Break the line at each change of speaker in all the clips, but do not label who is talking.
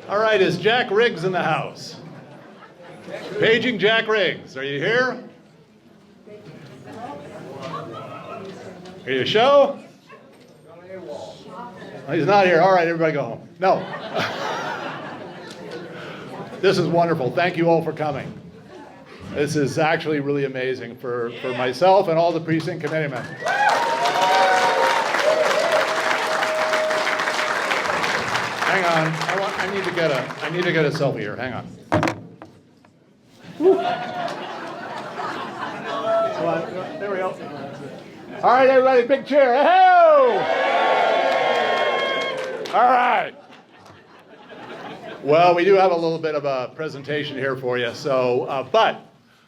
All right, is Jack Riggs in the house? Paging Jack Riggs. Are you here? Are you show? Oh, he's not here. All right, everybody go home. No. This is wonderful. Thank you all for coming. This is actually really amazing for myself and all the precinct committeemen. Hang on. I need to get a selfie here. Hang on. Come on. There we go. All right, everybody, big cheer. Hey-ho! All right. Well, we do have a little bit of a presentation here for you. So, but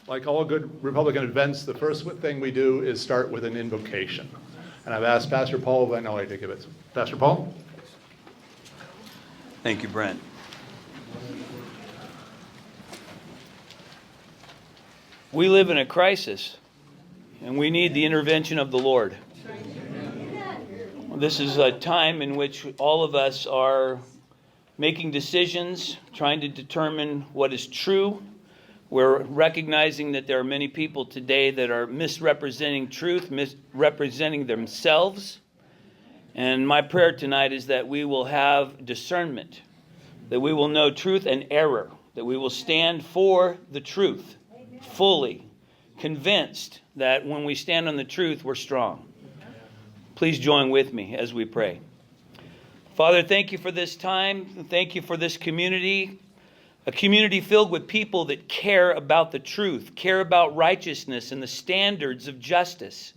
like all good Republican events, the first thing we do is start with an invocation. And I've asked Pastor Paul, I know I to give it. Pastor Paul?
Thank you, Brent. We live in a crisis, and we need the intervention of the Lord. This is a time in which all of us are making decisions, trying to determine what is true. We're recognizing that there are many people today that are misrepresenting truth, misrepresenting themselves. And my prayer tonight is that we will have discernment, that we will know truth and error, that we will stand for the truth, fully convinced that when we stand on the truth, we're strong. Please join with me as we pray. Father, thank you for this time. Thank you for this community, a community filled with people that care about the truth, care about righteousness and the standards of justice.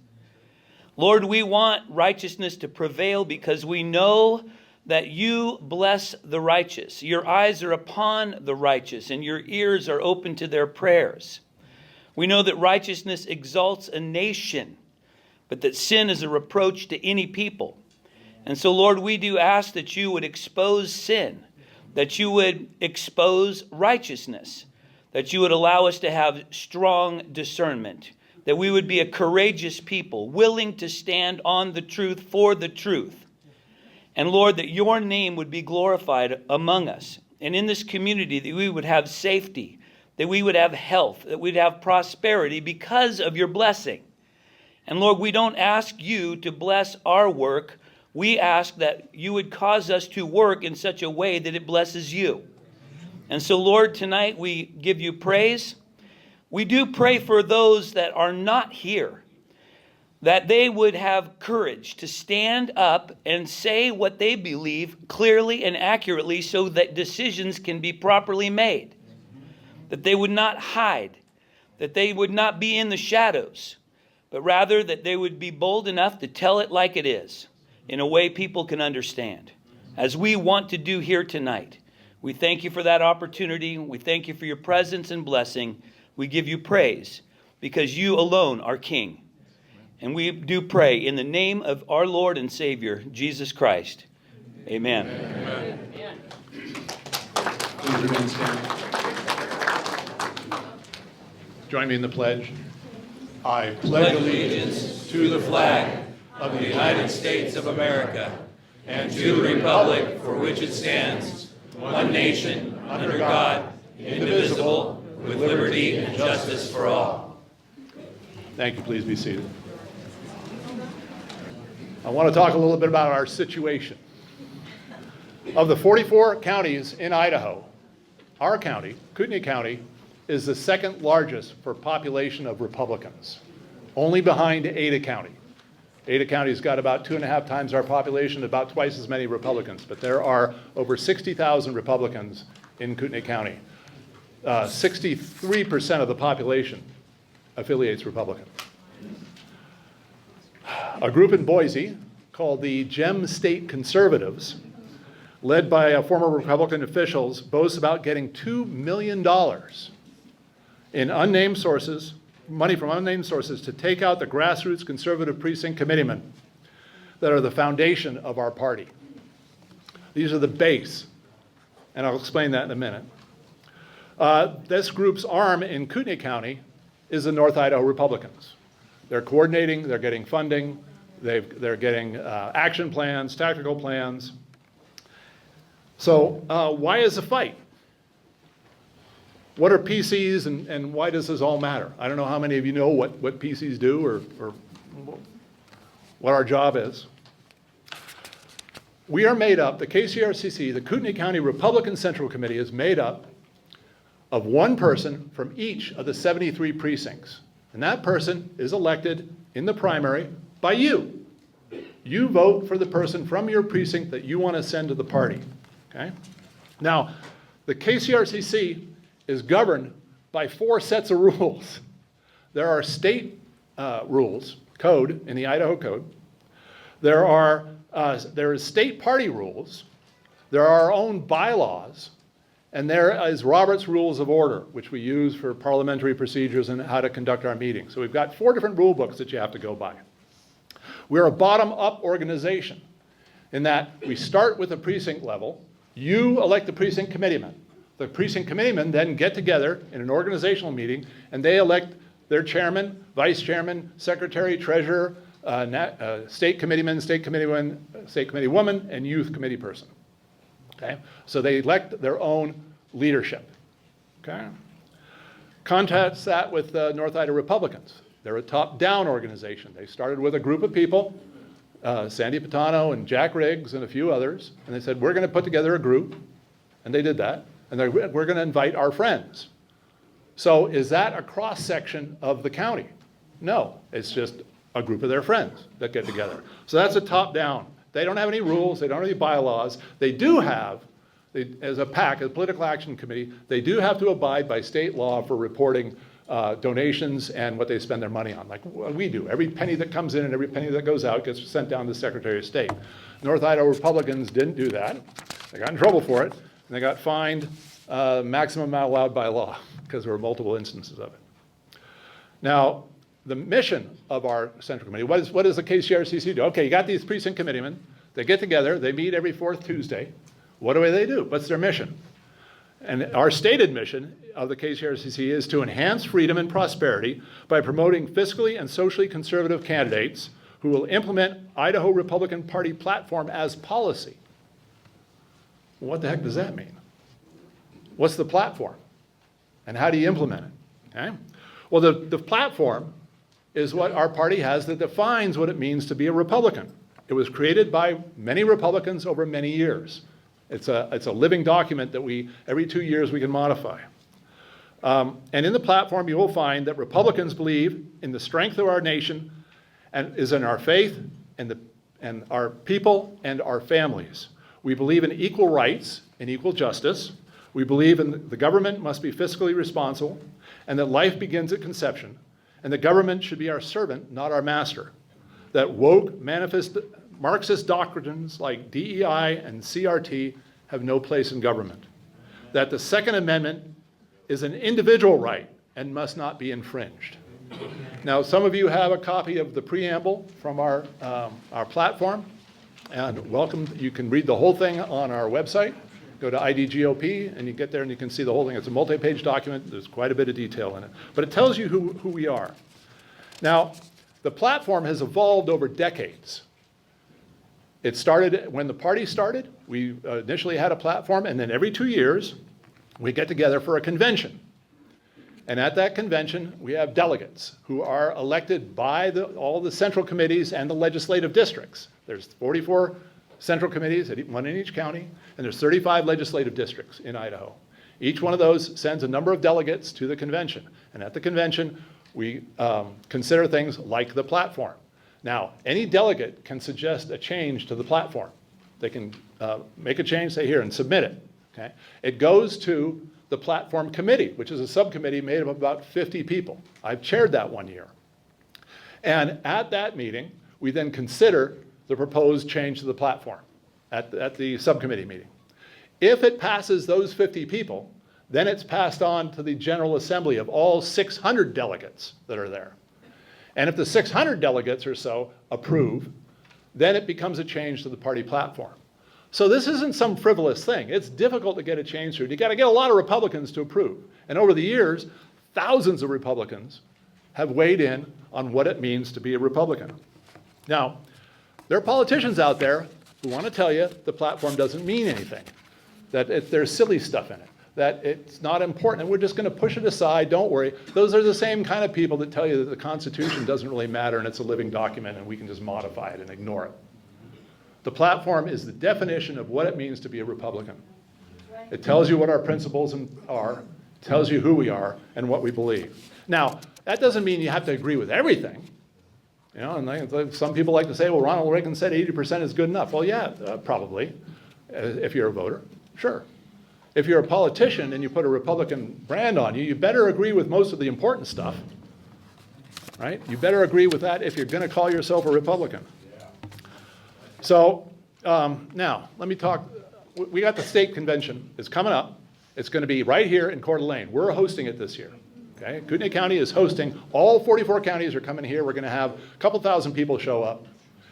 Lord, we want righteousness to prevail because we know that you bless the righteous. Your eyes are upon the righteous and your ears are open to their prayers. We know that righteousness exalts a nation, but that sin is a reproach to any people. And so, Lord, we do ask that you would expose sin, that you would expose righteousness, that you would allow us to have strong discernment, that we would be a courageous people, willing to stand on the truth for the truth. And Lord, that your name would be glorified among us. And in this community, that we would have safety, that we would have health, that we'd have prosperity because of your blessing. And Lord, we don't ask you to bless our work. We ask that you would cause us to work in such a way that it blesses you. And so, Lord, tonight we give you praise. We do pray for those that are not here, that they would have courage to stand up and say what they believe clearly and accurately so that decisions can be properly made, that they would not hide, that they would not be in the shadows, but rather that they would be bold enough to tell it like it is, in a way people can understand, as we want to do here tonight. We thank you for that opportunity. We thank you for your presence and blessing. We give you praise because you alone are King. And we do pray in the name of our Lord and Savior, Jesus Christ. Amen. Amen.
Please remain standing. Join me in the pledge. I
pledge allegiance to the flag of the United States of America and to the republic for which it stands, one nation, under God, indivisible, with liberty and justice for all.
Thank you. Please be seated. I want to talk a little bit about our situation. Of the 44 counties in Idaho, our county, Kootenai County, is the second largest for population of Republicans, only behind Ada County. Ada County's got about 2.5 times our population, about twice as many Republicans, but there are over 60,000 Republicans in Kootenai County. 63% of the population affiliates Republican. A group in Boise called the Gem State Conservatives, led by former Republican officials, boasts about getting $2 million in unnamed sources, money from unnamed sources, to take out the Grassroots conservative precinct committeemen that are the foundation of our party. These are the base, and I'll explain that in a minute. This group's arm in Kootenai County is the North Idaho Republicans. They're coordinating, they're getting funding, they're getting action plans, tactical plans. So why is the fight? What are PCs and why does this all matter? I don't know how many of you know what PCs do or what our job is. We are made up, the KCRCC, the Kootenai County Republican Central Committee, is made up of one person from each of the 73 precincts. And that person is elected in the primary by you. You vote for the person from your precinct that you want to send to the party. Okay? Now, the KCRCC is governed by 4 sets of rules. There are state rules, code in the Idaho Code. There is state party rules. There are our own bylaws. And there is Robert's Rules of Order, which we use for parliamentary procedures and how to conduct our meetings. So we've got 4 different rule books that you have to go by. We're a bottom-up organization in that we start with a precinct level. You elect the precinct committeemen. The precinct committeemen then get together in an organizational meeting and they elect their chairman, vice chairman, secretary, treasurer, state committeeman, state committeewoman, and youth committee person. Okay? So they elect their own leadership. Okay? Contrast that with the North Idaho Republicans. They're a top-down organization. They started with a group of people, Sandy Patano and Jack Riggs and a few others, and they said, we're going to put together a group, and they did that, and we're going to invite our friends. So is that a cross-section of the county? No, it's just a group of their friends that get together. So that's a top-down. They don't have any rules, they don't have any bylaws. They do have, as a PAC, a political action committee, they do have to abide by state law for reporting donations and what they spend their money on, like we do. Every penny that comes in and every penny that goes out gets sent down to the Secretary of State. North Idaho Republicans didn't do that. They got in trouble for it, and they got fined maximum amount allowed by law, because there were multiple instances of it. Now, the mission of our Central Committee, what does the KCRCC do? Okay, you got these precinct committeemen. They get together. They meet every 4th Tuesday. What do they do? What's their mission? And our stated mission of the KCRCC is to enhance freedom and prosperity by promoting fiscally and socially conservative candidates who will implement Idaho Republican Party platform as policy. What the heck does that mean? What's the platform? And how do you implement it? Okay? Well, the platform is what our party has that defines what it means to be a Republican. It was created by many Republicans over many years. It's a living document that every 2 years we can modify. And in the platform, you will find that Republicans believe in the strength of our nation and is in our faith and our people and our families. We believe in equal rights and equal justice. We believe in the government must be fiscally responsible and that life begins at conception. And the government should be our servant, not our master. That woke, Marxist doctrines like DEI and CRT have no place in government. That the Second Amendment is an individual right and must not be infringed. Now, some of you have a copy of the preamble from our platform, and welcome. You can read the whole thing on our website. Go to IDGOP, and you get there and you can see the whole thing. It's a multi-page document. There's quite a bit of detail in it. But it tells you who we are. Now, the platform has evolved over decades. It started when the party started. We initially had a platform, and then every 2 years, we get together for a convention. And at that convention, we have delegates who are elected by all the central committees and the legislative districts. There's 44 central committees, one in each county, and there's 35 legislative districts in Idaho. Each one of those sends a number of delegates to the convention. And at the convention, we consider things like the platform. Now, any delegate can suggest a change to the platform. They can make a change, say here, and submit it. Okay? It goes to the platform committee, which is a subcommittee made of about 50 people. I've chaired that 1 year. And at that meeting, we then consider the proposed change to the platform at the subcommittee meeting. If it passes those 50 people, then it's passed on to the General Assembly of all 600 delegates that are there. And if the 600 delegates or so approve, then it becomes a change to the party platform. So this isn't some frivolous thing. It's difficult to get a change through. You got to get a lot of Republicans to approve. And over the years, thousands of Republicans have weighed in on what it means to be a Republican. Now, there are politicians out there who want to tell you the platform doesn't mean anything. that there's silly stuff in it, that it's not important, and we're just going to push it aside, don't worry. Those are the same kind of people that tell you that the Constitution doesn't really matter and it's a living document and we can just modify it and ignore it. The platform is the definition of what it means to be a Republican. It tells you what our principles are, tells you who we are and what we believe. Now, that doesn't mean you have to agree with everything. You know, and some people like to say, well, Ronald Reagan said 80% is good enough. Well, yeah, probably, if you're a voter, sure. If you're a politician and you put a Republican brand on you, you better agree with most of the important stuff, right? You better agree with that if you're going to call yourself a Republican. So now, let me talk. We got the state convention. It's coming up. It's going to be right here in Coeur d'Alene. We're hosting it this year. Okay? Kootenai County is hosting. All 44 counties are coming here. We're going to have a couple thousand people show up.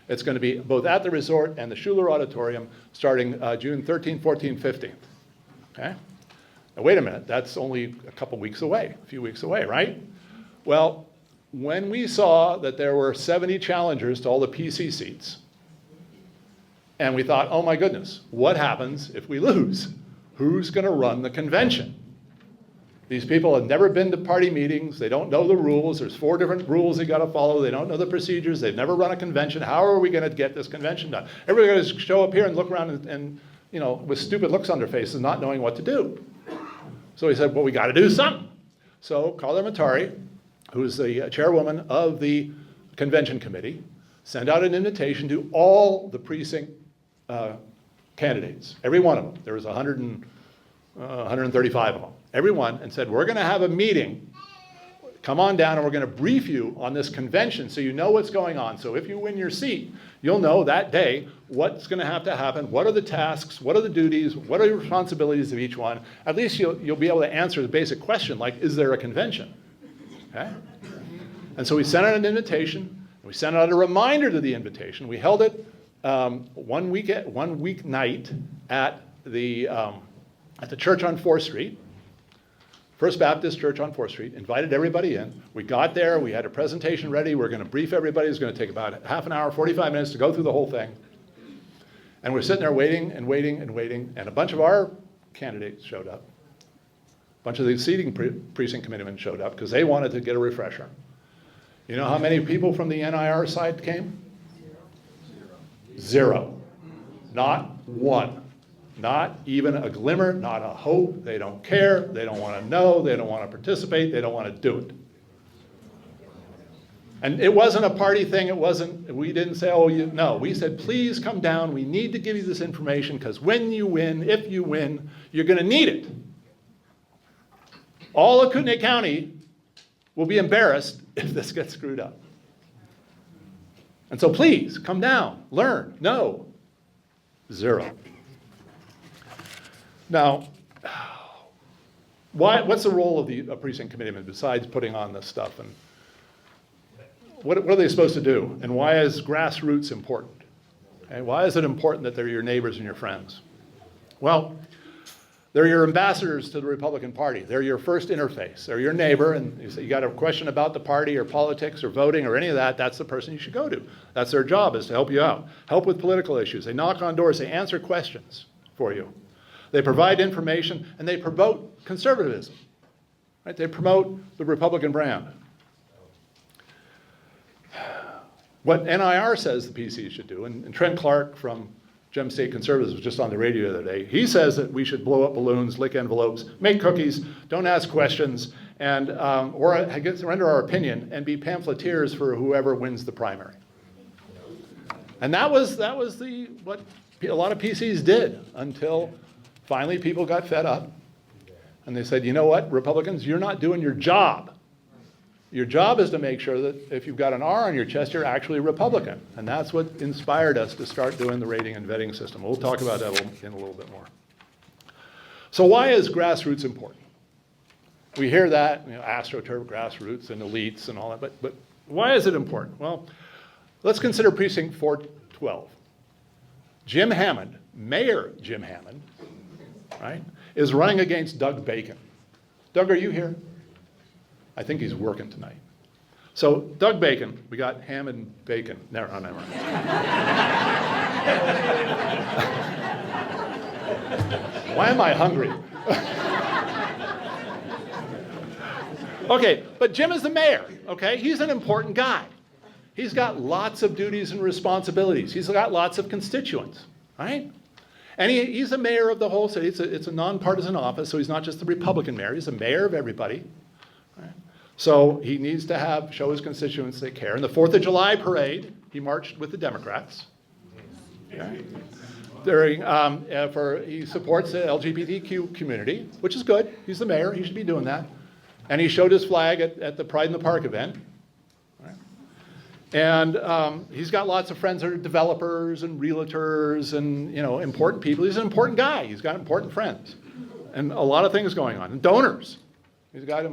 It's going to be both at the resort and the Schuler Auditorium starting June 13th, 14th, 15th. Okay? Now, wait a minute. That's only a couple weeks away, a few weeks away, right? Well, when we saw that there were 70 challengers to all the PC seats, and we thought, oh my goodness, what happens if we lose? Who's going to run the convention? These people have never been to party meetings. They don't know the rules. There's 4 different rules they got to follow. They don't know the procedures. They've never run a convention. How are we going to get this convention done? Everybody's going to show up here and look around and you know, with stupid looks on their faces, not knowing what to do. So he said, well, we got to do something. So Carla Matari, who's the chairwoman of the convention committee, sent out an invitation to all the precinct candidates, every one of them. There was 135 of them, every one, and said, we're going to have a meeting. Come on down and we're going to brief you on this convention so you know what's going on. So if you win your seat, you'll know that day what's going to happen, what are the tasks, what are the duties, what are the responsibilities of each one. At least you'll be able to answer the basic question like, is there a convention? Okay? And so we sent out an invitation. We sent out a reminder to the invitation. We held it one week night at the church on 4th Street, First Baptist Church on 4th Street, invited everybody in. We got there, we had a presentation ready, we were going to brief everybody. It was going to take about half an hour, 45 minutes to go through the whole thing. And we're sitting there waiting and waiting and waiting, and a bunch of our candidates showed up. A bunch of the seating precinct committeemen showed up because they wanted to get a refresher. You know how many people from the NIR side came? 0. Not one. Not even a glimmer, not a hope. They don't care. They don't want to know. They don't want to participate. They don't want to do it. And it wasn't a party thing. It wasn't, we didn't say, oh, no. We said, please come down. We need to give you this information because when you win, if you win, you're going to need it. All of Kootenai County will be embarrassed if this gets screwed up. And so please, come down, learn, know. 0. Now, what's the role of the precinct committeeman besides putting on this stuff? And what are they supposed to do? And why is grassroots important? Okay, why is it important that they're your neighbors and your friends? Well, they're your ambassadors to the Republican Party. They're your first interface. They're your neighbor, and you got a question about the party or politics or voting or any of that, that's the person you should go to. That's their job, is to help you out. Help with political issues. They knock on doors. They answer questions for you. They provide information, and they promote conservatism. Right? They promote the Republican brand. What NIR says the PC should do, and Trent Clark from Gem State Conservatives was just on the radio the other day. He says that we should blow up balloons, lick envelopes, make cookies, don't ask questions, and or render our opinion and be pamphleteers for whoever wins the primary. And that was what a lot of PCs did until finally people got fed up and they said, you know what, Republicans, you're not doing your job. Your job is to make sure that if you've got an R on your chest, you're actually a Republican. And that's what inspired us to start doing the rating and vetting system. We'll talk about that in a little bit more. So why is grassroots important? We hear that, AstroTurf, grassroots, and elites and all that, but why is it important? Well, let's consider Precinct 412. Jim Hammond, Mayor Jim Hammond, right, is running against Doug Bacon. Doug, are you here? I think he's working tonight. So Doug Bacon, we got Ham and Bacon. Never mind. Why am I hungry? Okay, but Jim is the mayor, okay? He's an important guy. He's got lots of duties and responsibilities. He's got lots of constituents, right? And he's the mayor of the whole city. It's a nonpartisan office, so he's not just the Republican mayor. He's the mayor of everybody. Right? So he needs to show his constituents they care. In the 4th of July parade, he marched with the Democrats. Okay? He supports the LGBTQ community, which is good. He's the mayor. He should be doing that. And he showed his flag at the Pride in the Park event. Right? And he's got lots of friends that are developers and realtors and important people. He's an important guy. He's got important friends. And a lot of things going on. And donors. He's got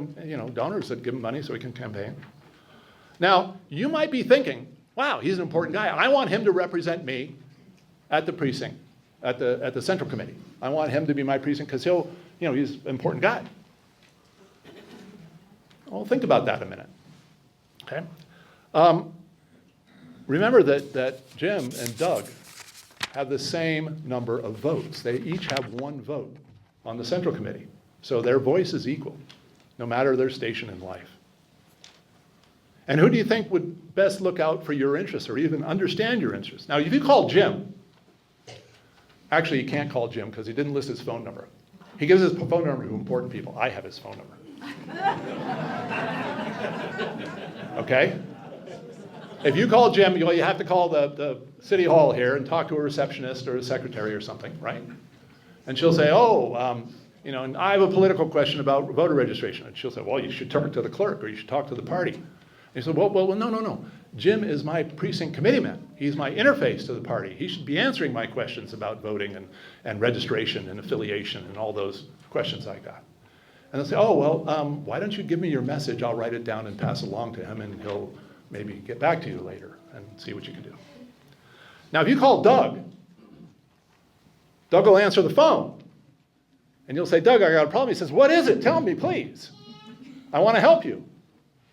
donors that give him money so he can campaign. Now, you might be thinking, wow, he's an important guy. I want him to represent me at the precinct, at the Central Committee. I want him to be my precinct because he's an important guy. Well, think about that a minute. Okay. Remember that Jim and Doug have the same number of votes. They each have 1 vote on the Central Committee. So their voice is equal, no matter their station in life. And who do you think would best look out for your interests or even understand your interests? Now, if you call Jim, actually you can't call Jim because he didn't list his phone number. He gives his phone number to important people. I have his phone number. Okay? If you call Jim, you have to call the city hall here and talk to a receptionist or a secretary or something, right? And she'll say, and I have a political question about voter registration. And she'll say, well, you should talk to the clerk or you should talk to the party. And he said, well, no. Jim is my precinct committeeman. He's my interface to the party. He should be answering my questions about voting and registration and affiliation and all those questions I got. And they'll say, why don't you give me your message? I'll write it down and pass it along to him, and he'll maybe get back to you later and see what you can do. Now, if you call Doug will answer the phone. And you'll say, Doug, I got a problem. He says, what is it? Tell me, please. I want to help you.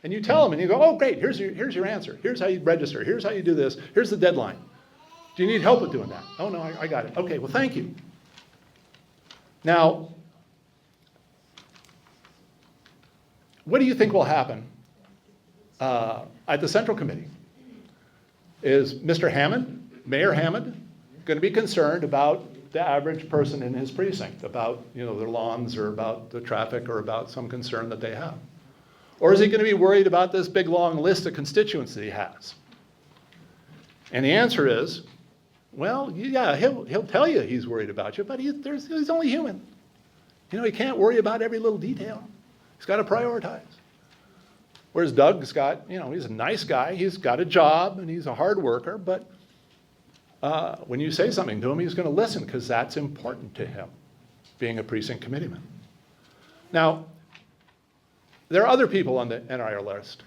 And you tell him, and you go, oh, great, here's your answer. Here's how you register. Here's how you do this. Here's the deadline. Do you need help with doing that? Oh, no, I got it. Okay, well, thank you. Now, what do you think will happen at the Central Committee? Is Mr. Hammond, Mayor Hammond, going to be concerned about the average person in his precinct, about their lawns or about the traffic or about some concern that they have? Or is he going to be worried about this big long list of constituents that he has? And the answer is, well, yeah, he'll tell you he's worried about you, but he's only human. He can't worry about every little detail. He's got to prioritize. Whereas Doug's got, he's a nice guy, he's got a job, and he's a hard worker, but when you say something to him, he's going to listen because that's important to him, being a precinct committeeman. Now, there are other people on the NIR list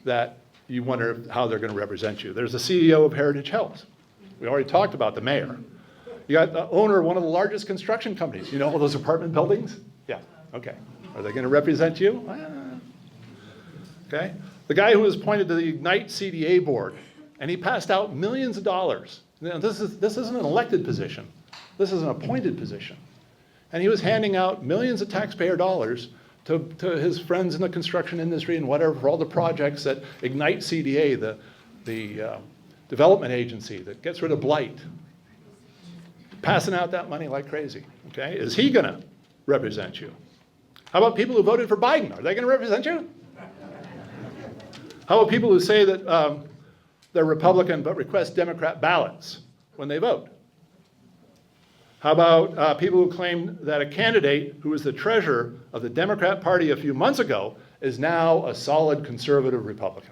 that you wonder how they're going to represent you. There's the CEO of Heritage Health. We already talked about the mayor. You got the owner of one of the largest construction companies. All those apartment buildings? Yeah, okay. Are they going to represent you? Okay. The guy who was appointed to the Ignite CDA board, and he passed out millions of dollars. This isn't an elected position. This is an appointed position. And he was handing out millions of taxpayer dollars to his friends in the construction industry and whatever for all the projects that Ignite CDA, the development agency that gets rid of blight, passing out that money like crazy. Okay. Is he going to represent you? How about people who voted for Biden? Are they going to represent you? How about people who say that they're Republican but request Democrat ballots when they vote? How about people who claim that a candidate who was the treasurer of the Democrat Party a few months ago is now a solid conservative Republican?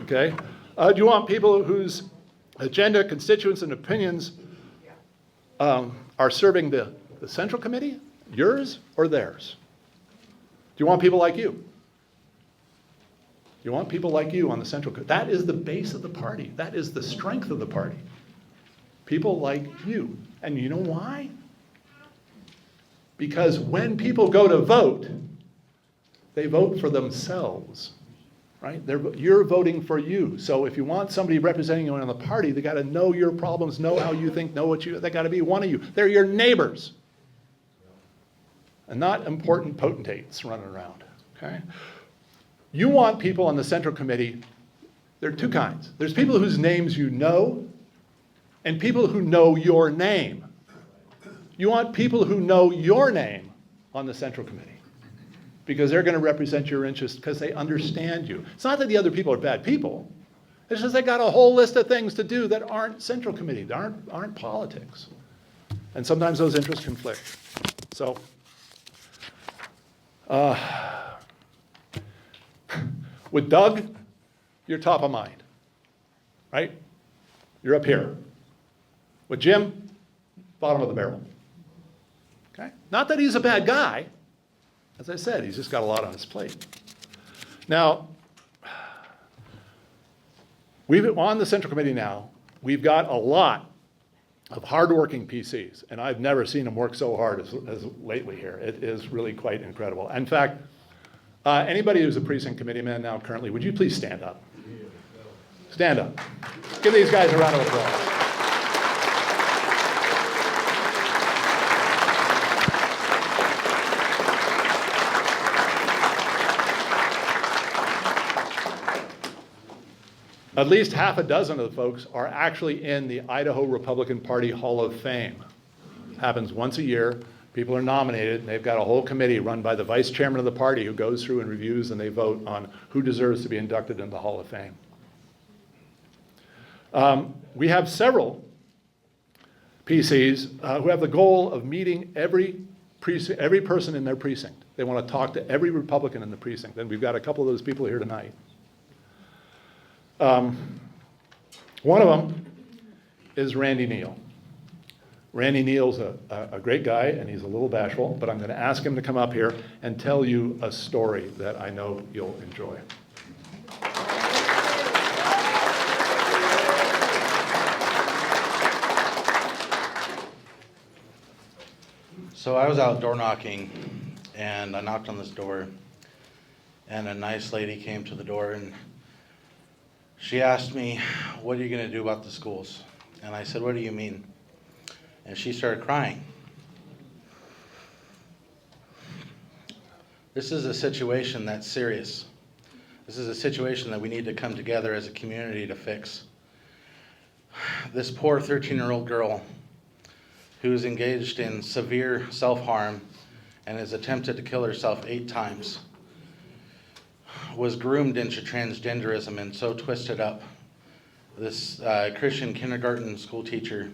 Okay? Do you want people whose agenda, constituents, and opinions are serving the Central Committee, yours or theirs? Do you want people like you? You want people like you on the Central Committee. That is the base of the party. That is the strength of the party. People like you. And you know why? Because when people go to vote, they vote for themselves. right? You're voting for you. So if you want somebody representing you on the party, they got to know your problems, know how you think, know what they got to be one of you. They're your neighbors. And not important potentates running around, okay? You want people on the Central Committee, there are two kinds. There's people whose names you know, and people who know your name. You want people who know your name on the Central Committee, because they're going to represent your interests because they understand you. It's not that the other people are bad people. It's just they got a whole list of things to do that aren't Central Committee, that aren't politics. And sometimes those interests conflict. So, with Doug, you're top of mind, right? You're up here. With Jim, bottom of the barrel. Okay? Not that he's a bad guy. As I said, he's just got a lot on his plate. Now, on the Central Committee now, we've got a lot of hardworking PCs, and I've never seen them work so hard as lately here. It is really quite incredible. In fact, anybody who's a precinct committeeman now currently, would you please stand up? Stand up. Give these guys a round of applause. At least half a dozen of the folks are actually in the Idaho Republican Party Hall of Fame. Happens once a year. People are nominated, and they've got a whole committee run by the vice chairman of the party who goes through and reviews, and they vote on who deserves to be inducted into the Hall of Fame. We have several PCs who have the goal of meeting every person in their precinct. They want to talk to every Republican in the precinct, and we've got a couple of those people here tonight. One of them is Randy Neal. Randy Neal's a great guy, and he's a little bashful, but I'm going to ask him to come up here and tell you a story that I know you'll enjoy.
So I was out door knocking, and I knocked on this door, and a nice lady came to the door, and she asked me, "What are you going to do about the schools?" And I said, "What do you mean?" And she started crying. This is a situation that's serious. This is a situation that we need to come together as a community to fix. This poor 13-year-old girl who's engaged in severe self-harm and has attempted to kill herself 8 times was groomed into transgenderism and so twisted up. This Christian kindergarten school teacher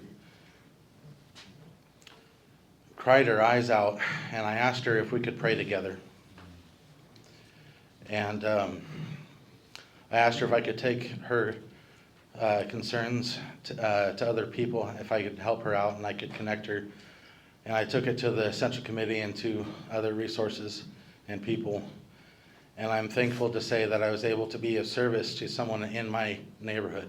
cried her eyes out, and I asked her if we could pray together. And I asked her if I could take her concerns to other people, if I could help her out and I could connect her. And I took it to the Central Committee and to other resources and people. And I'm thankful to say that I was able to be of service to someone in my neighborhood,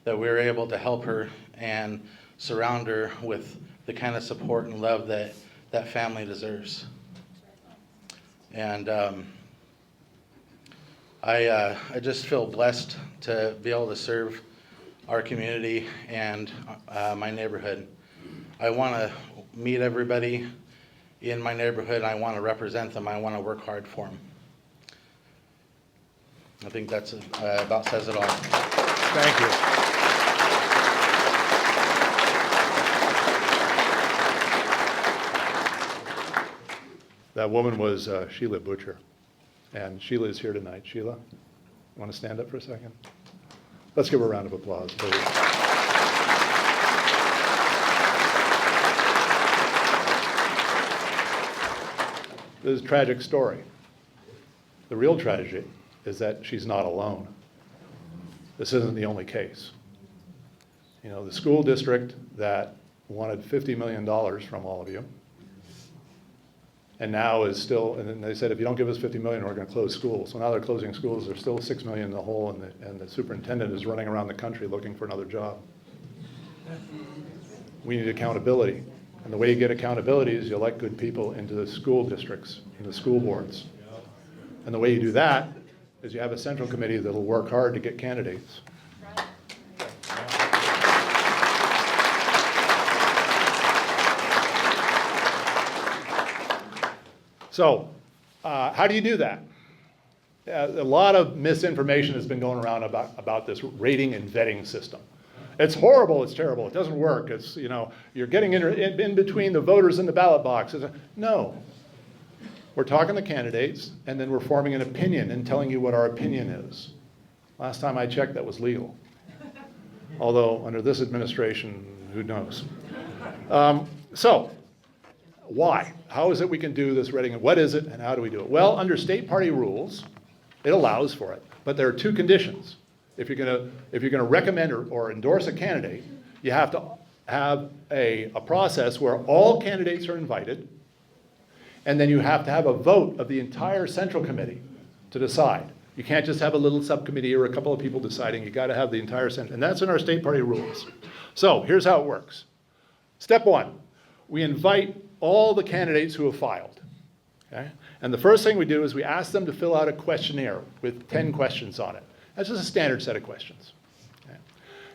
that we were able to help her and surround her with the kind of support and love that that family deserves. And I just feel blessed to be able to serve our community and my neighborhood. I want to meet everybody in my neighborhood. I want to represent them. I want to work hard for them. I think that's about says it all.
Thank you. That woman was Sheila Butcher, and Sheila is here tonight. Sheila, you want to stand up for a second? Let's give her a round of applause, please. This is a tragic story. The real tragedy is that she's not alone. This isn't the only case. You know, the school district that wanted $50 million from all of you, and now is still, and then they said, if you don't give us $50 million, we're going to close schools. So now they're closing schools. There's still $6 million in the hole, and the superintendent is running around the country looking for another job. We need accountability. And the way you get accountability is you elect good people into the school districts, and the school boards. And the way you do that is you have a central committee that'll work hard to get candidates. So, how do you do that? A lot of misinformation has been going around about this rating and vetting system. It's horrible, it's terrible, it doesn't work, it's, you're getting in between the voters and the ballot box. No. We're talking to candidates, and then we're forming an opinion and telling you what our opinion is. Last time I checked, that was legal. Although, under this administration, who knows? So, why? How is it we can do this rating, and what is it, and how do we do it? Well, under state party rules, it allows for it, but there are two conditions. If you're gonna recommend or endorse a candidate, you have to have a process where all candidates are invited, and then you have to have a vote of the entire central committee to decide. You can't just have a little subcommittee or a couple of people deciding. You got to have the entire central, and that's in our state party rules. So here's how it works. Step one, we invite all the candidates who have filed. Okay? And the first thing we do is we ask them to fill out a questionnaire with 10 questions on it. That's just a standard set of questions. Okay?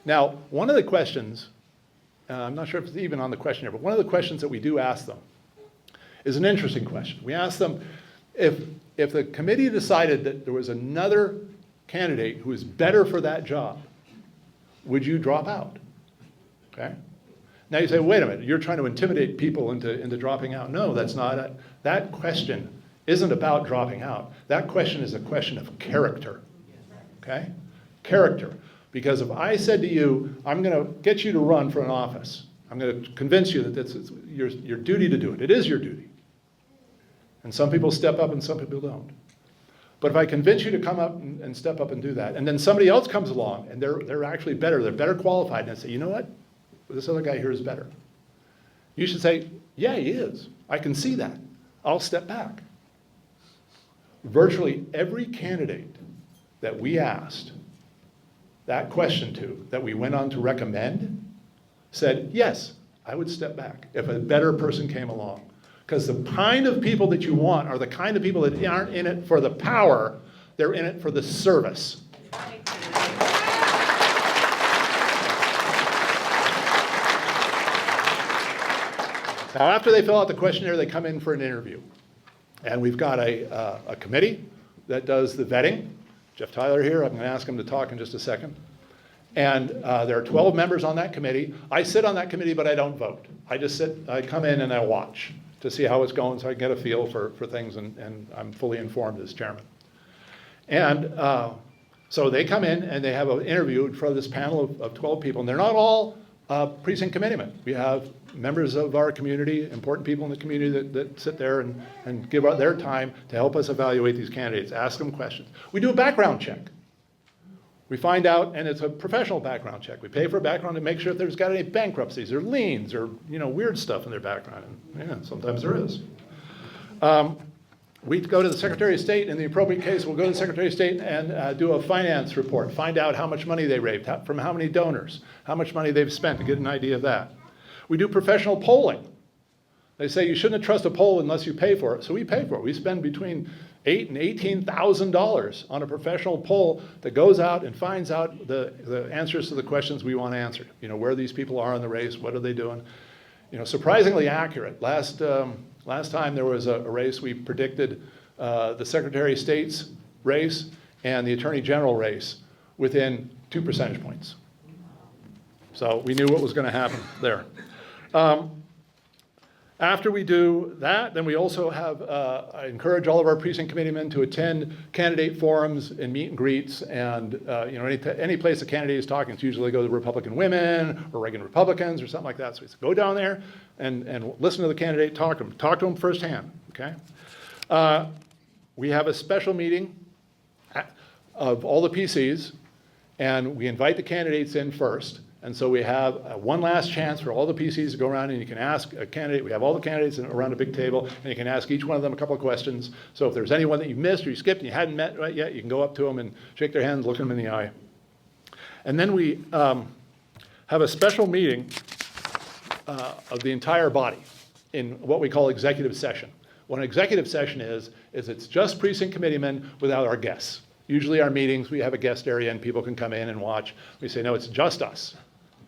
Now, one of the questions, I'm not sure if it's even on the questionnaire, but one of the questions that we do ask them is an interesting question. We ask them, if the committee decided that there was another candidate who is better for that job, would you drop out? Okay? Now you say, wait a minute, you're trying to intimidate people into dropping out. No, that's not it. That question isn't about dropping out. That question is a question of character. Okay? Character. Because if I said to you, I'm going to get you to run for an office, I'm going to convince you that it's your duty to do it. It is your duty. And some people step up and some people don't. But if I convince you to come up and step up and do that, and then somebody else comes along and they're actually better, they're better qualified, and I say, you know what? This other guy here is better. You should say, yeah, he is. I can see that. I'll step back. Virtually every candidate that we asked that question to, that we went on to recommend, said, yes, I would step back if a better person came along. Because the kind of people that you want are the kind of people that aren't in it for the power, they're in it for the service. Now, after they fill out the questionnaire, they come in for an interview. And we've got a committee that does the vetting. Jeff Tyler here, I'm going to ask him to talk in just a second. And there are 12 members on that committee. I sit on that committee, but I don't vote. I just sit, I come in and I watch to see how it's going so I can get a feel for things, and I'm fully informed as chairman. And so they come in and they have an interview for this panel of 12 people, and they're not all precinct committeemen. We have members of our community, important people in the community that sit there and give up their time to help us evaluate these candidates, ask them questions. We do a background check. We find out, and it's a professional background check. We pay for a background to make sure if there's got any bankruptcies or liens or weird stuff in their background. And yeah, sometimes there is. We go to the Secretary of State. In the appropriate case, we'll go to the Secretary of State and do a finance report, find out how much money they raised, from how many donors, how much money they've spent to get an idea of that. We do professional polling. They say you shouldn't trust a poll unless you pay for it, so we pay for it. We spend between $8,000 and $18,000 on a professional poll that goes out and finds out the answers to the questions we want answered. Where these people are in the race, what are they doing? Surprisingly accurate. Last time there was a race, we predicted the Secretary of State's race and the Attorney General race within 2 percentage points. So we knew what was going to happen there. After we do that, then we also have, I encourage all of our precinct committeemen to attend candidate forums and meet and greets, and any place a candidate is talking, it's usually go to Republican Women or Reagan Republicans or something like that. So we say, go down there and listen to the candidate, talk to them firsthand, okay? We have a special meeting of all the PCs, and we invite the candidates in first. And so we have one last chance for all the PCs to go around, and you can ask a candidate. We have all the candidates around a big table, and you can ask each one of them a couple of questions. So if there's anyone that you missed or you skipped and you hadn't met right yet, you can go up to them and shake their hands, look them in the eye. And then we have a special meeting of the entire body in what we call executive session. What an executive session is it's just precinct committeemen without our guests. Usually our meetings, we have a guest area and people can come in and watch. We say, no, it's just us,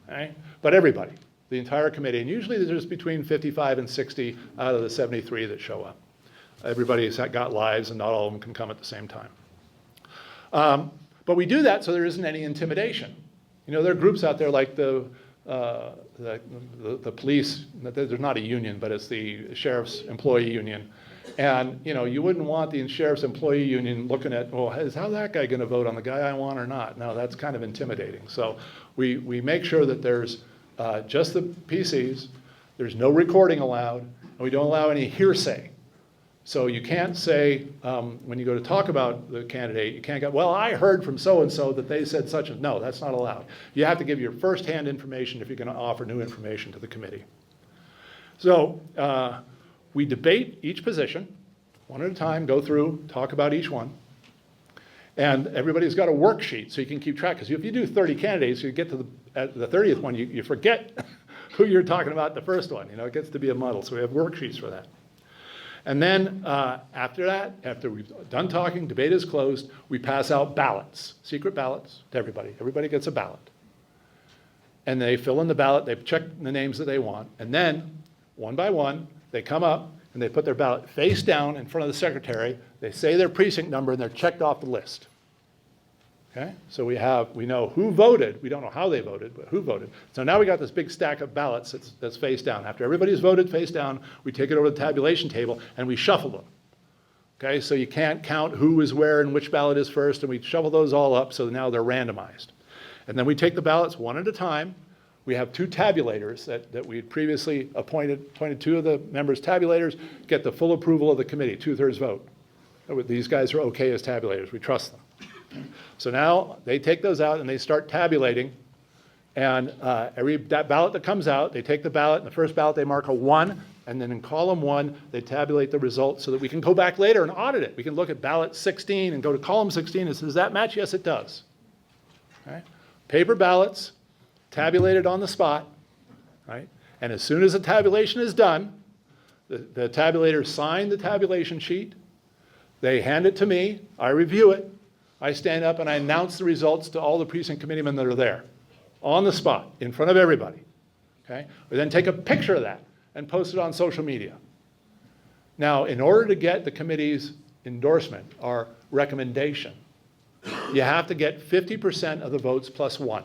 right? But everybody, the entire committee, and usually there's between 55 and 60 out of the 73 that show up. Everybody's got lives and not all of them can come at the same time. But we do that so there isn't any intimidation. You know, there are groups out there like the police, there's not a union, but it's the sheriff's employee union. And, you know, you wouldn't want the sheriff's employee union looking at, well, how's that guy going to vote on the guy I want or not? No, that's kind of intimidating. So we make sure that there's just the PCs, there's no recording allowed, and we don't allow any hearsay. So you can't say, when you go to talk about the candidate, you can't go, well, I heard from so-and-so that they said such and, no, that's not allowed. You have to give your first-hand information if you're going to offer new information to the committee. So we debate each position, one at a time, go through, talk about each one. And everybody's got a worksheet so you can keep track. Because if you do 30 candidates, you get to the 30th one, you forget who you're talking about the first one. You know, it gets to be a muddle. So we have worksheets for that. And then after that, after we've done talking, debate is closed, we pass out ballots, secret ballots to everybody. Everybody gets a ballot. And they fill in the ballot, they check the names that they want, and then, one by one, they come up and they put their ballot face down in front of the secretary, they say their precinct number, and they're checked off the list. Okay? So we know who voted. We don't know how they voted, but who voted. So now we got this big stack of ballots that's face down. After everybody's voted face down, we take it over to the tabulation table and we shuffle them. Okay? So you can't count who is where and which ballot is first, and we shuffle those all up so now they're randomized. And then we take the ballots one at a time. We have two tabulators that we had previously appointed two of the members tabulators, get the full approval of the committee, 2/3 vote. These guys are okay as tabulators. We trust them. So now they take those out and they start tabulating. And that ballot that comes out, they take the ballot, and the first ballot they mark a 1, and then in column 1, they tabulate the results so that we can go back later and audit it. We can look at ballot 16 and go to column 16 and say, does that match? Yes, it does. Okay? Paper ballots, tabulated on the spot, right? And as soon as the tabulation is done, the tabulators sign the tabulation sheet, they hand it to me, I review it, I stand up and I announce the results to all the precinct committeemen that are there, on the spot, in front of everybody, okay? We then take a picture of that and post it on social media. Now, in order to get the committee's endorsement or recommendation, you have to get 50% of the votes plus 1.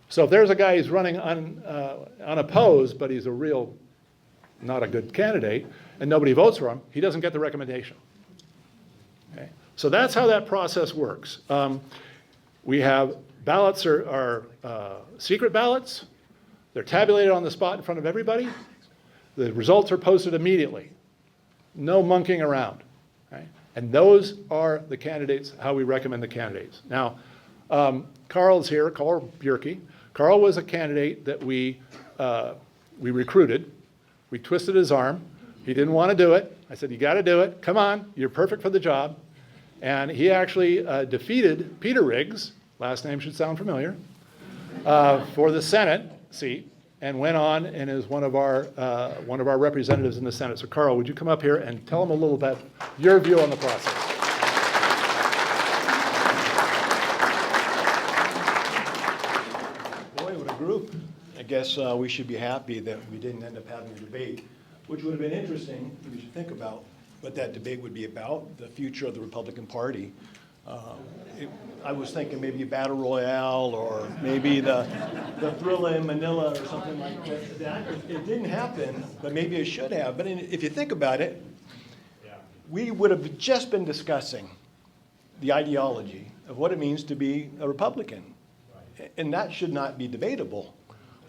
So if there's a guy who's running unopposed, but he's not a good candidate, and nobody votes for him, he doesn't get the recommendation. Okay? So that's how that process works. We have ballots are secret ballots. They're tabulated on the spot in front of everybody. The results are posted immediately. No monkeying around. Okay? And those are the candidates, how we recommend the candidates. Now, Carl's here, Carl Bjerke. Carl was a candidate that we recruited. We twisted his arm. He didn't want to do it. I said, you got to do it. Come on, you're perfect for the job. And he actually defeated Peter Riggs, last name should sound familiar, for the Senate seat, and went on and is one of our representatives in the Senate. So Carl, would you come up here and tell him a little bit your view on the process?
Boy, what a group. I guess we should be happy that we didn't end up having a debate, which would have been interesting. We should think about what that debate would be about, the future of the Republican Party. I was thinking maybe a battle royale or maybe the Thrilla in Manila or something like that. It didn't happen, but maybe it should have. But if you think about it, we would have just been discussing the ideology of what it means to be a Republican. And that should not be debatable.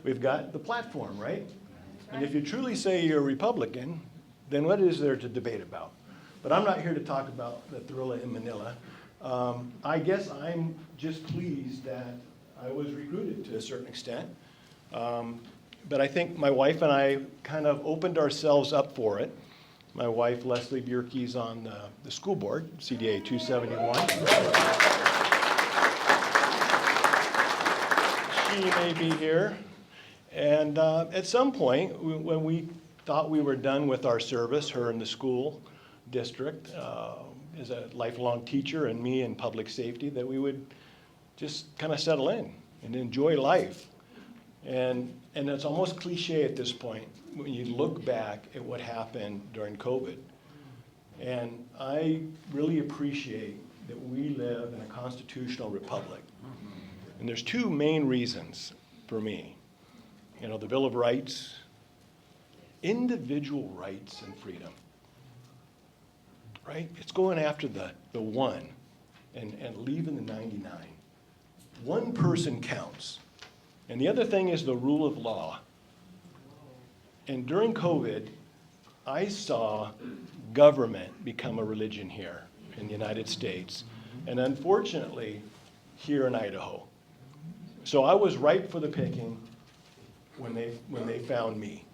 We've got the platform, right? And if you truly say you're a Republican, then what is there to debate about? But I'm not here to talk about the Thrilla in Manila. I guess I'm just pleased that I was recruited to a certain extent. But I think my wife and I kind of opened ourselves up for it. My wife, Leslie Bjerke's on the school board, CDA 271. She may be here. And at some point, when we thought we were done with our service, her in the school district, as a lifelong teacher and me in public safety, that we would just kind of settle in and enjoy life. And it's almost cliche at this point when you look back at what happened during COVID. And I really appreciate that we live in a constitutional republic. And there's two main reasons for me. You know, the Bill of Rights, individual rights and freedom, right? It's going after the one and leaving the 99. One person counts. And the other thing is the rule of law. And during COVID, I saw government become a religion here in the United States, and unfortunately, here in Idaho. So I was ripe for the picking when they found me.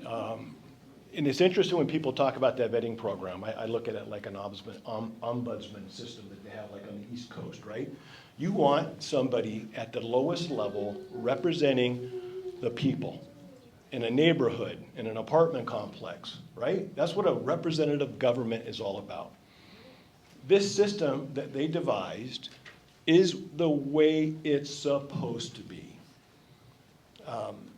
And it's interesting when people talk about that vetting program. I look at it like an ombudsman system that they have like on the East Coast, right? You want somebody at the lowest level representing the people in a neighborhood, in an apartment complex, right? That's what a representative government is all about. This system that they devised is the way it's supposed to be.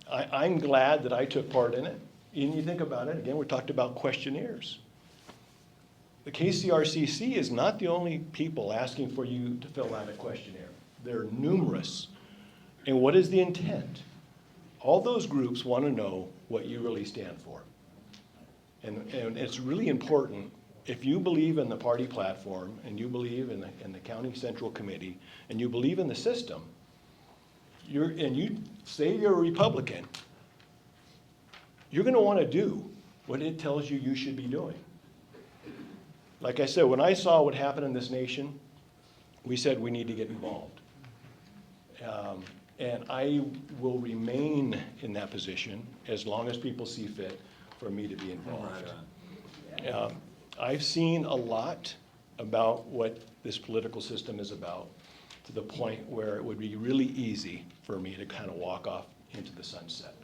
I'm glad that I took part in it. And you think about it, again, we talked about questionnaires. The KCRCC is not the only people asking for you to fill out a questionnaire. There are numerous. And what is the intent? All those groups want to know what you really stand for. And it's really important, if you believe in the party platform and you believe in the county central committee and you believe in the system, and you say you're a Republican, you're going to want to do what it tells you you should be doing. Like I said, when I saw what happened in this nation, we said we need to get involved. And I will remain in that position as long as people see fit for me to be involved. I've seen a lot about what this political system is about, to the point where it would be really easy for me to kind of walk off into the sunset.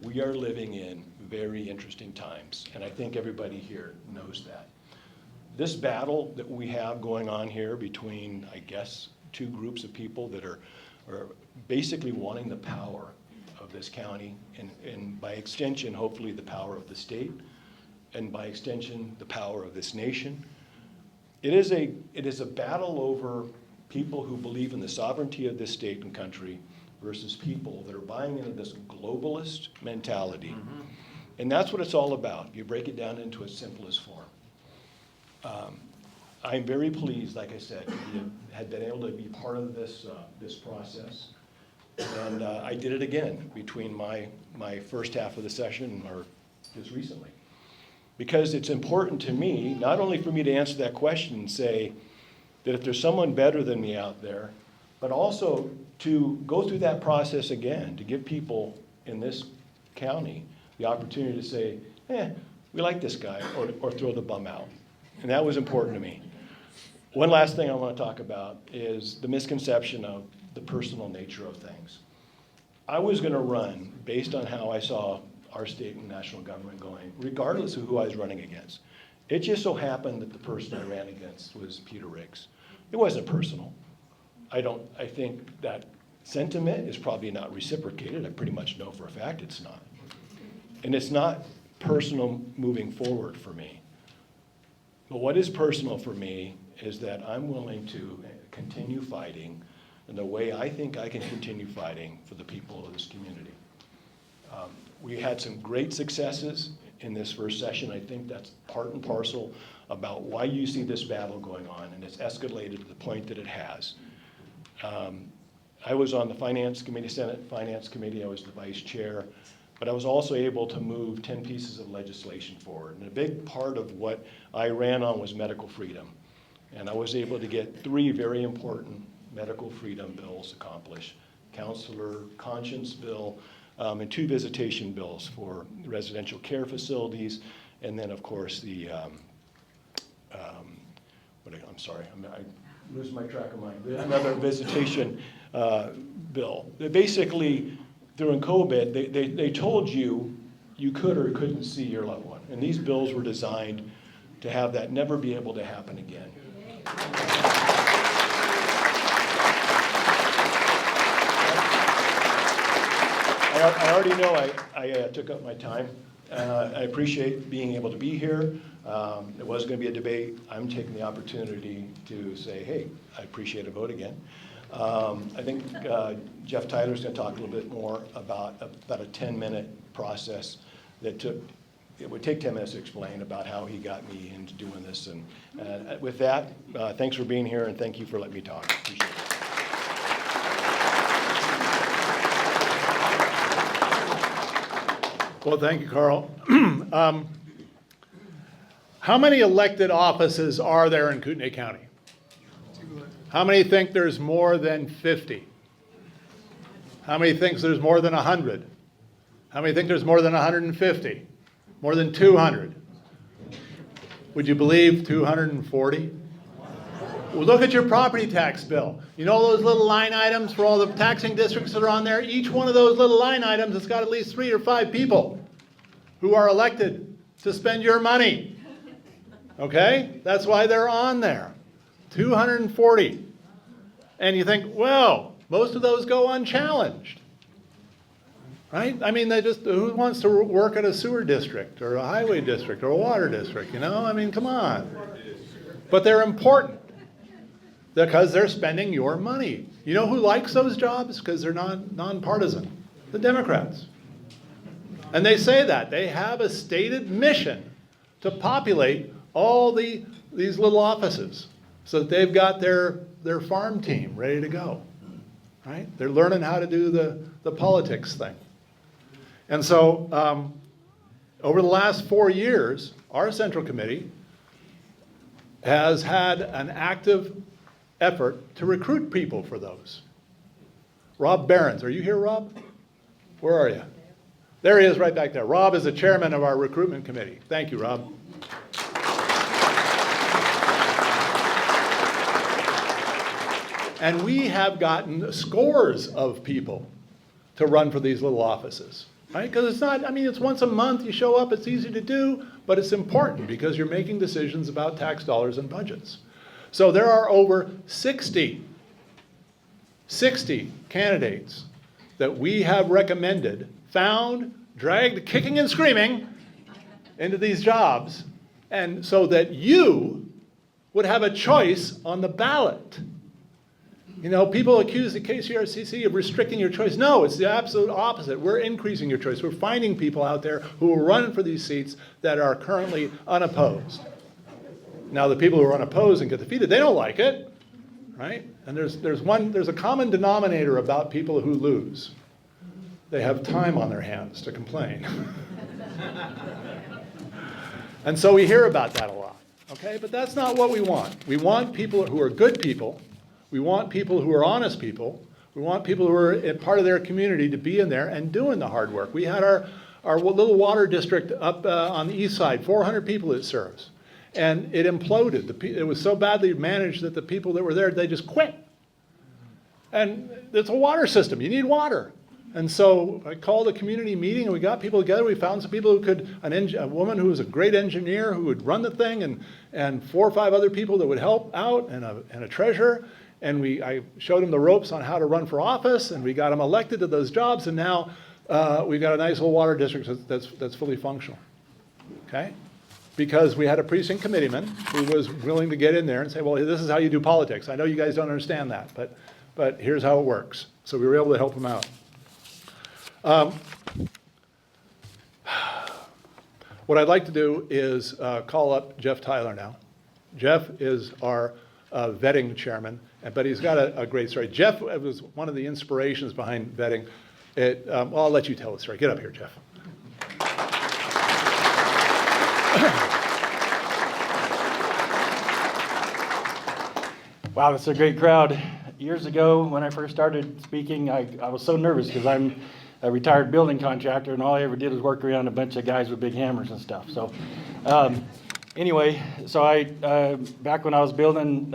We are living in very interesting times, and I think everybody here knows that. This battle that we have going on here between, I guess, two groups of people that are basically wanting the power of this county, and by extension, hopefully the power of the state, and by extension, the power of this nation. It is a battle over people who believe in the sovereignty of this state and country versus people that are buying into this globalist mentality. Mm-hmm. And that's what it's all about. You break it down into its simplest form. I'm very pleased, like I said, to have been able to be part of this process. And I did it again between my first half of the session or just recently. Because it's important to me, not only for me to answer that question and say that if there's someone better than me out there, but also to go through that process again, to give people in this county the opportunity to say, we like this guy, or throw the bum out. And that was important to me. One last thing I want to talk about is the misconception of the personal nature of things. I was going to run based on how I saw our state and national government going, regardless of who I was running against. It just so happened that the person I ran against was Peter Riggs. It wasn't personal. I think that sentiment is probably not reciprocated. I pretty much know for a fact it's not. And it's not personal moving forward for me. But what is personal for me is that I'm willing to continue fighting in the way I think I can continue fighting for the people of this community. We had some great successes in this first session. I think that's part and parcel about why you see this battle going on, and it's escalated to the point that it has. I was on the Finance Committee, Senate Finance Committee. I was the vice chair, but I was also able to move 10 pieces of legislation forward. And a big part of what I ran on was medical freedom. And I was able to get 3 very important medical freedom bills accomplished: counselor conscience bill, and 2 visitation bills for residential care facilities, and then of course the, I'm sorry, I lose my track of mind, another visitation bill. Basically, during COVID, they told you you could or couldn't see your loved one. And these bills were designed to have that never be able to happen again. I already know I took up my time. I appreciate being able to be here. It was going to be a debate. I'm taking the opportunity to say, hey, I appreciate a vote again. I think Jeff Tyler's going to talk a little bit more about a 10-minute process that took. It would take 10 minutes to explain about how he got me into doing this. And with that, thanks for being here, and thank you for letting me talk. Appreciate it.
Well, thank you, Carl. How many elected offices are there in Kootenai County? How many think there's more than 50? How many thinks there's more than 100? How many think there's more than 150? More than 200? Would you believe 240? Well, look at your property tax bill. You know those little line items for all the taxing districts that are on there? Each one of those little line items has got at least 3 or 5 people who are elected to spend your money. Okay? That's why they're on there. 240. And you think, well, most of those go unchallenged. Right? I mean, who wants to work at a sewer district or a highway district or a water district, you know? I mean, come on. But they're important because they're spending your money. You know who likes those jobs? Because they're nonpartisan. The Democrats. And they say that. They have a stated mission to populate all these little offices so that they've got their farm team ready to go. Right? They're learning how to do the politics thing. And so over the last 4 years, our Central Committee has had an active effort to recruit people for those. Rob Behrens, are you here, Rob? Where are you? There he is right back there. Rob is the chairman of our Recruitment Committee. Thank you, Rob. And we have gotten scores of people to run for these little offices. Right? Because it's not, I mean, it's once a month, you show up, it's easy to do, but it's important because you're making decisions about tax dollars and budgets. So there are over 60 candidates that we have recommended, found, dragged kicking and screaming into these jobs, and so that you would have a choice on the ballot. You know, people accuse the KCRCC of restricting your choice. No, it's the absolute opposite. We're increasing your choice. We're finding people out there who are running for these seats that are currently unopposed. Now, the people who are unopposed and get defeated, they don't like it, right? And there's a common denominator about people who lose. They have time on their hands to complain. And so we hear about that a lot, okay? But that's not what we want. We want people who are good people. We want people who are honest people. We want people who are a part of their community to be in there and doing the hard work. We had our little water district up on the east side, 400 people it serves. And it imploded. It was so badly managed that the people that were there, they just quit. And it's a water system. You need water. And so I called a community meeting, and we got people together. We found some people who could, a woman who was a great engineer who would run the thing, and 4 or 5 other people that would help out, and a treasurer. And I showed them the ropes on how to run for office, and we got them elected to those jobs, and now we've got a nice little water district that's fully functional, okay? Because we had a precinct committeeman who was willing to get in there and say, well, this is how you do politics. I know you guys don't understand that, but here's how it works. So we were able to help them out. What I'd like to do is call up Jeff Tyler now. Jeff is our vetting chairman, but he's got a great story. Jeff was one of the inspirations behind vetting. Well, I'll let you tell the story. Get up here, Jeff.
Wow, that's a great crowd. Years ago, when I first started speaking, I was so nervous because I'm a retired building contractor, and all I ever did was work around a bunch of guys with big hammers and stuff. So anyway, so back when I was building,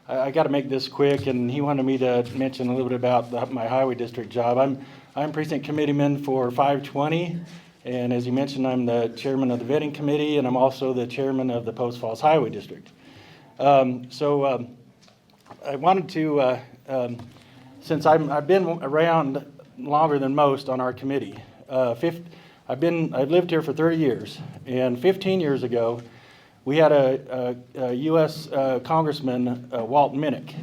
I got to make this quick, and he wanted me to mention a little bit about my highway district job. I'm precinct committeeman for 520, And as you mentioned, I'm the chairman of the vetting committee, and I'm also the chairman of the Post Falls Highway District. I wanted to, since I've been around longer than most on our committee. I've lived here for 30 years, and 15 years ago, we had a U.S. Congressman, Walt Minnick,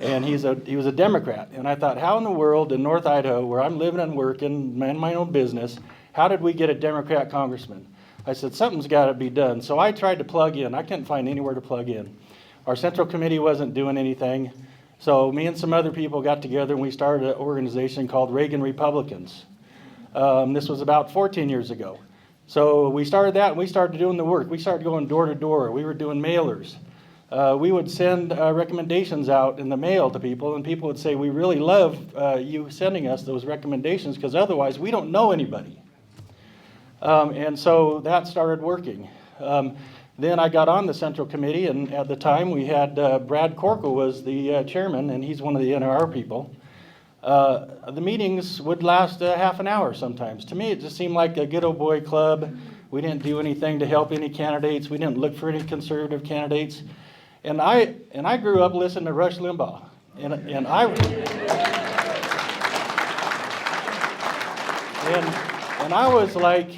and he was a Democrat. And I thought, how in the world in North Idaho, where I'm living and working, man my own business, how did we get a Democrat congressman? I said, something's got to be done. So I tried to plug in. I couldn't find anywhere to plug in. Our central committee wasn't doing anything. So me and some other people got together and we started an organization called Reagan Republicans. This was about 14 years ago. So we started that and we started doing the work. We started going door to door. We were doing mailers. We would send recommendations out in the mail to people, and people would say, we really love you sending us those recommendations because otherwise we don't know anybody. And so that started working. Then I got on the Central Committee, and at the time we had Brad Corkle was the chairman, and he's one of the NRR people. The meetings would last half an hour sometimes. To me, it just seemed like a good old boy club. We didn't do anything to help any candidates. We didn't look for any conservative candidates. And I grew up listening to Rush Limbaugh, and I was like,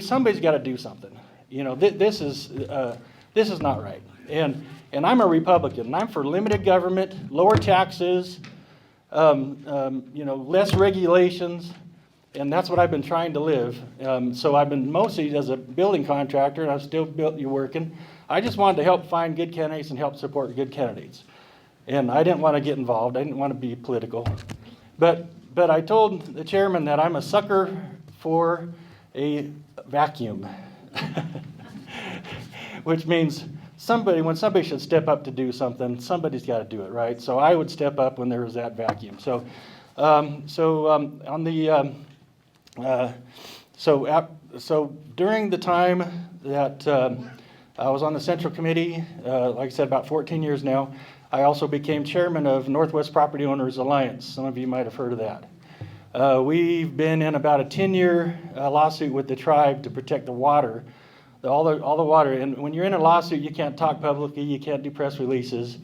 somebody's got to do something. You know, this is not right. And I'm a Republican, and I'm for limited government, lower taxes, less regulations, and that's what I've been trying to live. So I've been mostly as a building contractor, and I'm still working. I just wanted to help find good candidates and help support good candidates. And I didn't want to get involved. I didn't want to be political. But I told the chairman that I'm a sucker for a vacuum. Which means when somebody should step up to do something, somebody's got to do it, right? So I would step up when there was that vacuum. So during the time that I was on the Central Committee, like I said, about 14 years now, I also became chairman of Northwest Property Owners Alliance. Some of you might have heard of that. We've been in about a 10-year lawsuit with the tribe to protect the water. All the water, and when you're in a lawsuit, you can't talk publicly, you can't do press releases.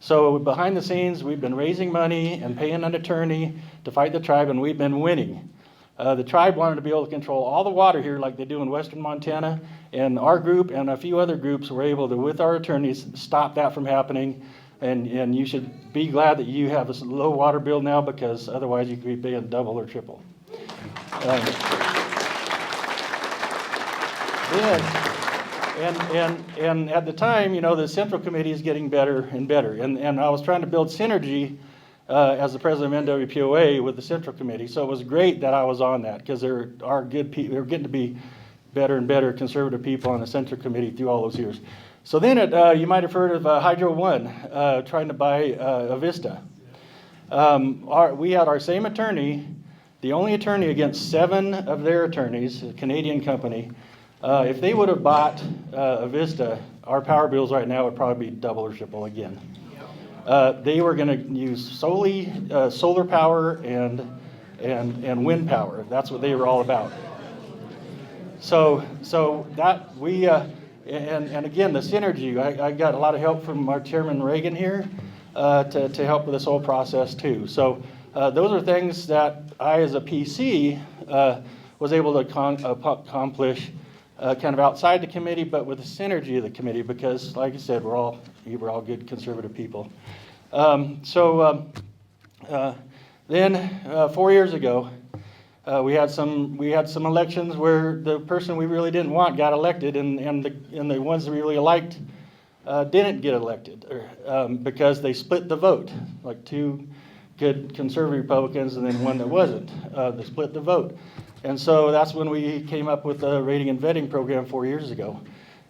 So behind the scenes, we've been raising money and paying an attorney to fight the tribe, and we've been winning. The tribe wanted to be able to control all the water here like they do in western Montana, and our group and a few other groups were able to, with our attorneys, stop that from happening. And you should be glad that you have a low water bill now, because otherwise you could be paying double or triple. And at the time, the Central Committee is getting better and better. And I was trying to build synergy as the president of NWPOA with the Central Committee. So it was great that I was on that, because there are good people. They're getting to be better and better conservative people on the Central Committee through all those years. So then you might have heard of Hydro One trying to buy Avista. We had our same attorney, the only attorney against 7 of their attorneys, a Canadian company. If they would have bought Avista, our power bills right now would probably be double or triple again. They were going to use solely solar power and wind power. That's what they were all about. So that we and again, the synergy. I got a lot of help from our chairman Regan here to help with this whole process too. So those are things that I, as a PC, was able to accomplish. Kind of outside the committee, but with the synergy of the committee, because, like I said, we're all good conservative people. Then 4 years ago, we had some elections where the person we really didn't want got elected, and the ones that we really liked didn't get elected because they split the vote, like 2 good conservative Republicans and then one that wasn't. They split the vote. And so that's when we came up with the rating and vetting program 4 years ago.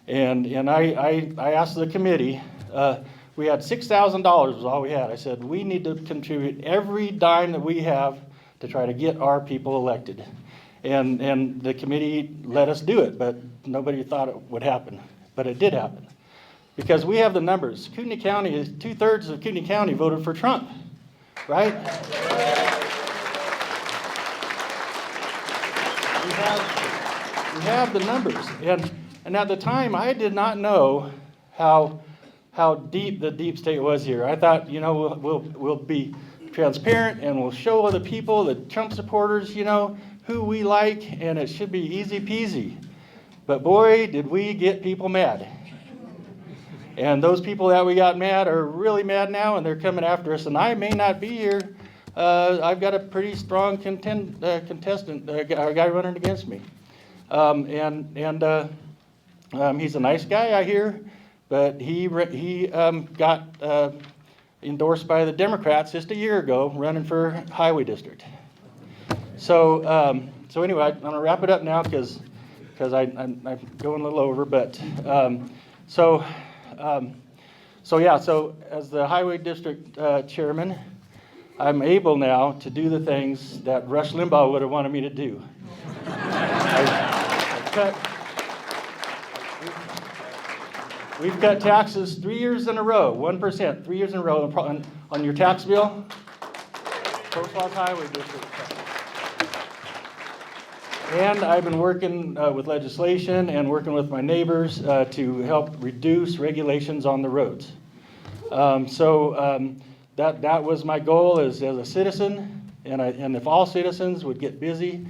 And I asked the committee, we had $6,000 was all we had. I said, we need to contribute every dime that we have to try to get our people elected. And the committee let us do it, but nobody thought it would happen. But it did happen. Because we have the numbers. Kootenai County, 2/3 of Kootenai County voted for Trump, right? we have the numbers. And at the time, I did not know how deep the deep state was here. I thought, we'll be transparent and we'll show other people, the Trump supporters, who we like, and it should be easy peasy. But boy, did we get people mad. And those people that we got mad are really mad now, and they're coming after us. And I may not be here. I've got a pretty strong contestant, a guy running against me. He's a nice guy, I hear, but he got endorsed by the Democrats just a year ago, running for Highway District. So anyway, I'm going to wrap it up now because I'm going a little over. But so as the Highway District Chairman, I'm able now to do the things that Rush Limbaugh would have wanted me to do. We've cut taxes 3 years in a row, 1%, 3 years in a row on your tax bill. Post Falls Highway District. And I've been working with legislation and working with my neighbors to help reduce regulations on the roads. That was my goal as a citizen, and if all citizens would get busy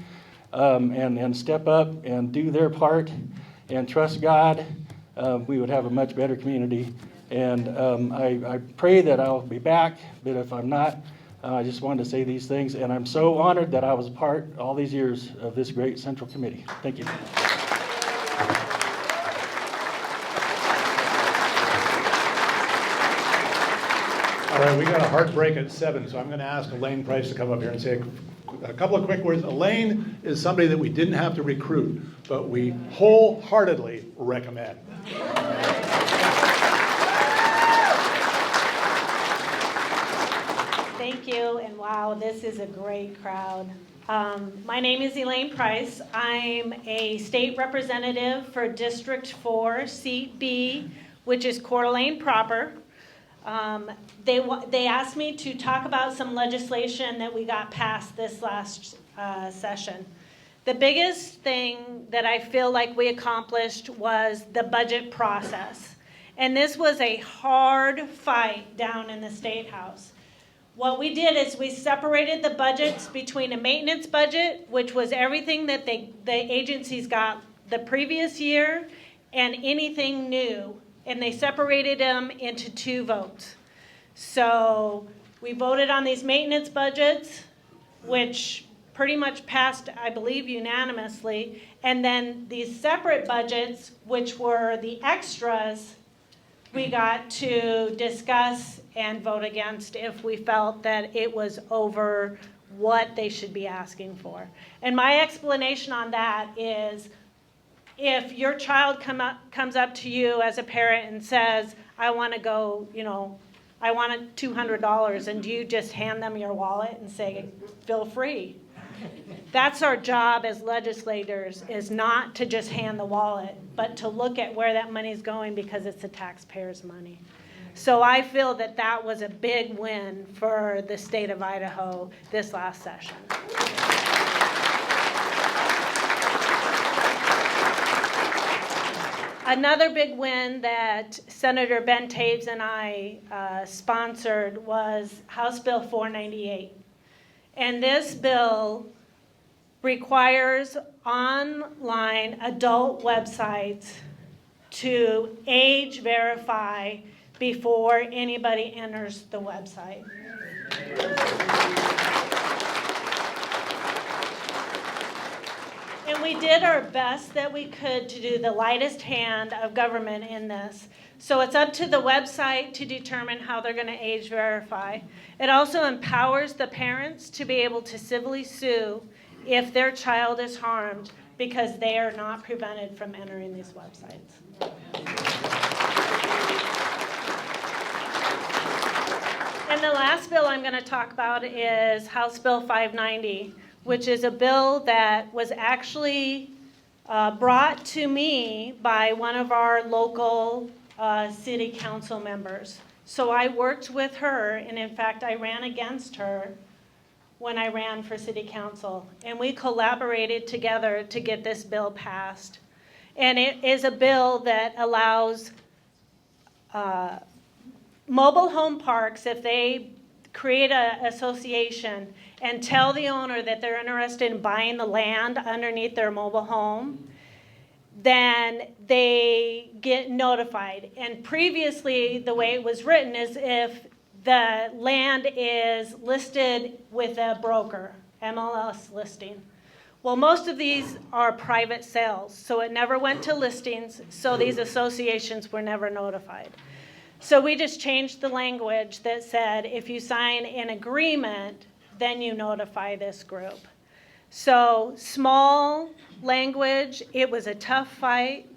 and step up and do their part and trust God, we would have a much better community. And I pray that I'll be back, but if I'm not, I just wanted to say these things, and I'm so honored that I was a part all these years of this great Central Committee. Thank you.
All right, we got a hard break at 7, so I'm going to ask Elaine Price to come up here and say a couple of quick words. Elaine is somebody that we didn't have to recruit, but we wholeheartedly recommend.
Thank you, and wow, this is a great crowd. My name is Elaine Price. I'm a state representative for District 4, Seat B, which is Coeur d'Alene proper. They asked me to talk about some legislation that we got passed this last session. The biggest thing that I feel like we accomplished was the budget process. And this was a hard fight down in the State House. What we did is we separated the budgets between a maintenance budget, which was everything that the agencies got the previous year, and anything new. And they separated them into 2 votes. So we voted on these maintenance budgets, which pretty much passed, I believe, unanimously. And then these separate budgets, which were the extras, we got to discuss and vote against if we felt that it was over what they should be asking for. And my explanation on that is, if your child comes up to you as a parent and says, I want to go, I want $200, and you just hand them your wallet and say, feel free. That's our job as legislators, is not to just hand the wallet, but to look at where that money's going, because it's the taxpayers' money. So I feel that that was a big win for the state of Idaho this last session. Another big win that Senator Ben Taves and I sponsored was House Bill 498. And this bill requires online adult websites to age verify before anybody enters the website. And we did our best that we could to do the lightest hand of government in this. So it's up to the website to determine how they're going to age verify. It also empowers the parents to be able to civilly sue if their child is harmed because they are not prevented from entering these websites. And the last bill I'm going to talk about is House Bill 590, which is a bill that was actually brought to me by one of our local city council members. So I worked with her, and in fact I ran against her when I ran for city council, and we collaborated together to get this bill passed. And it is a bill that allows mobile home parks, if they create an association and tell the owner that they're interested in buying the land underneath their mobile home, then they get notified. And previously, the way it was written is if the land is listed with a broker, MLS listing. Well, most of these are private sales, so it never went to listings, so these associations were never notified. So we just changed the language that said if you sign an agreement, then you notify this group. So small language, it was a tough fight,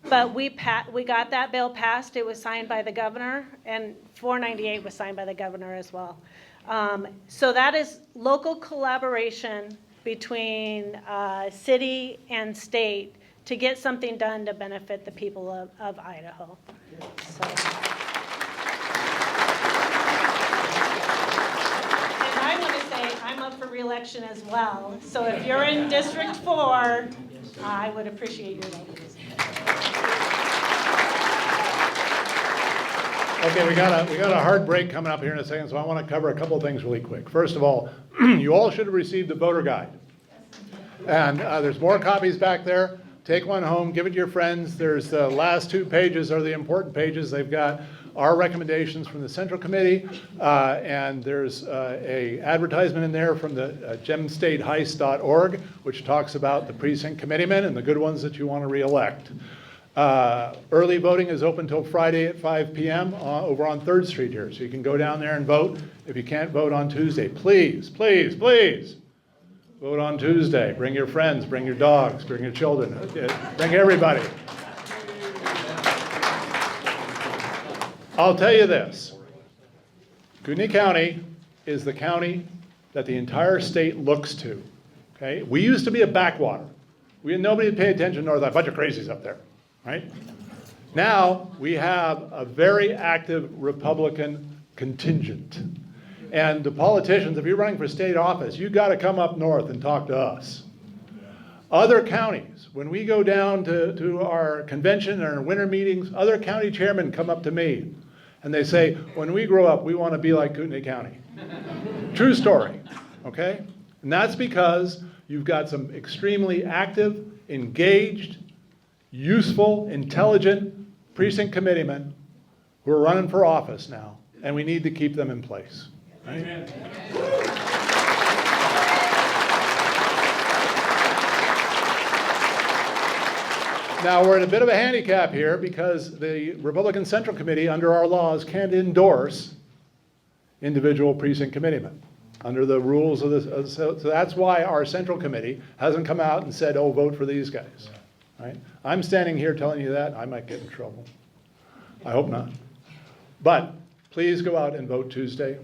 but we got that bill passed. It was signed by the governor, and 498 was signed by the governor as well. So that is local collaboration between city and state to get something done to benefit the people of Idaho. So. And I want to say I'm up for re-election as well. So if you're in District 4, I would appreciate your vote.
Okay, we got a hard break coming up here in a second, so I want to cover a couple of things really quick. First of all, you all should have received the voter guide. And there's more copies back there. Take one home, give it to your friends. There's the last 2 pages are the important pages. They've got our recommendations from the Central Committee, and there's a advertisement in there from the gemstateheist.org, which talks about the precinct committeemen and the good ones that you want to re-elect. Early voting is open till Friday at 5 p.m. Over on 3rd Street here, so you can go down there and vote. If you can't vote on Tuesday, please, please, please, vote on Tuesday. Bring your friends, bring your dogs, bring your children, bring everybody. I'll tell you this, Kootenai County is the county that the entire state looks to, okay? We used to be a backwater. We had nobody to pay attention to, a bunch of crazies up there, right? Now we have a very active Republican contingent. And the politicians, if you're running for state office, you got to come up north and talk to us. Other counties, when we go down to our convention and our winter meetings, other county chairmen come up to me and they say, when we grow up, we want to be like Kootenai County. True story, okay? And that's because you've got some extremely active, engaged, useful, intelligent precinct committeemen who are running for office now, and we need to keep them in place. Right? Now, we're in a bit of a handicap here because the Republican Central Committee, under our laws, can't endorse individual precinct committeemen under the rules of this. So that's why our Central Committee hasn't come out and said, oh, vote for these guys. Right? I'm standing here telling you that. I might get in trouble. I hope not. But please go out and vote Tuesday.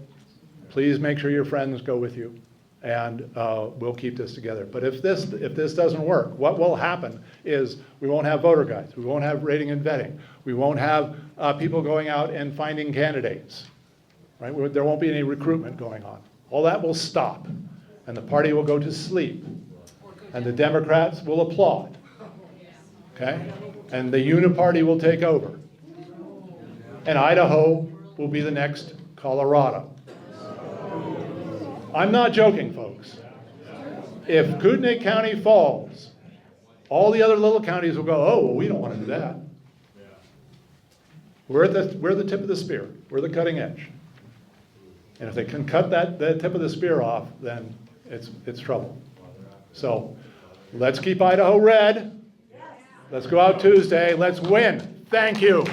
Please make sure your friends go with you, and we'll keep this together. But if this doesn't work, what will happen is we won't have voter guides. We won't have rating and vetting. We won't have people going out and finding candidates. Right? There won't be any recruitment going on. All that will stop, and the party will go to sleep, and the Democrats will applaud. Okay? And the Uniparty will take over. And Idaho will be the next Colorado. I'm not joking, folks. If Kootenai County falls, all the other little counties will go, oh, well, we don't want to do that. We're the tip of the spear. We're the cutting edge. And if they can cut that tip of the spear off, then it's trouble. So let's keep Idaho red. Let's go out Tuesday. Let's win. Thank you.